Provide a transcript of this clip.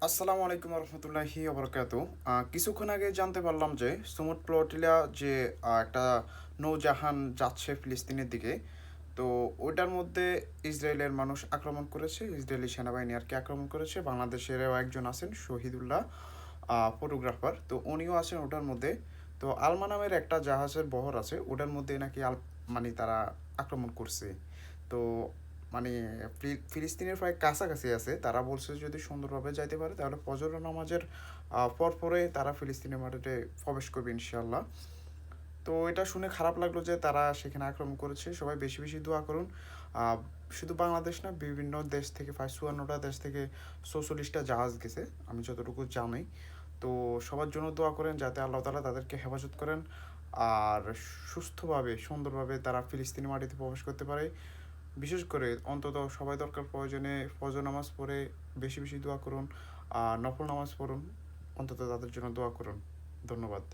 আসসালামু আলাইকুম রহমতুল্লাহি ওবরাকাতু। কিছুক্ষণ আগে জানতে পারলাম যে সুমুদ ফ্লোটিলা যে একটা নৌজাহান যাচ্ছে ফিলিস্তিনের দিকে। তো ওইটার মধ্যে ইসরায়েলের মানুষ আক্রমণ করেছে, ইসরায়েলি সেনাবাহিনী আর কি আক্রমণ করেছে। বাংলাদেশেরও একজন আছেন শহীদুল্লাহ, ফটোগ্রাফার, তো উনিও আছেন ওটার মধ্যে। তো আলমা নামের একটা জাহাজের বহর আছে, ওটার মধ্যে নাকি মানে তারা আক্রমণ করছে। তো মানে ফিলিস্তিনের প্রায় কাছাকাছি আছে, তারা বলছে যদি সুন্দরভাবে যাইতে পারে তাহলে ফজর নামাজের পরে তারা ফিলিস্তিনের মাটিতে প্রবেশ করবে ইনশাল্লাহ। তো এটা শুনে খারাপ লাগলো যে তারা সেখানে আক্রমণ করেছে। সবাই বেশি বেশি দোয়া করুন। আহ, শুধু বাংলাদেশ না, বিভিন্ন দেশ থেকে প্রায় 54টা দেশ থেকে 44টা জাহাজ গেছে আমি যতটুকু জানি। তো সবার জন্য দোয়া করেন যাতে আল্লাহ তাআলা তাদেরকে হেফাজত করেন আর সুস্থভাবে সুন্দরভাবে তারা ফিলিস্তিনি মাটিতে প্রবেশ করতে পারে। বিশেষ করে অন্তত সবাই দরকার প্রয়োজনে ফজর নামাজ পড়ে বেশি বেশি দোয়া করুন আর নফল নামাজ পড়ুন, অন্তত তাদের জন্য দোয়া করুন। ধন্যবাদ।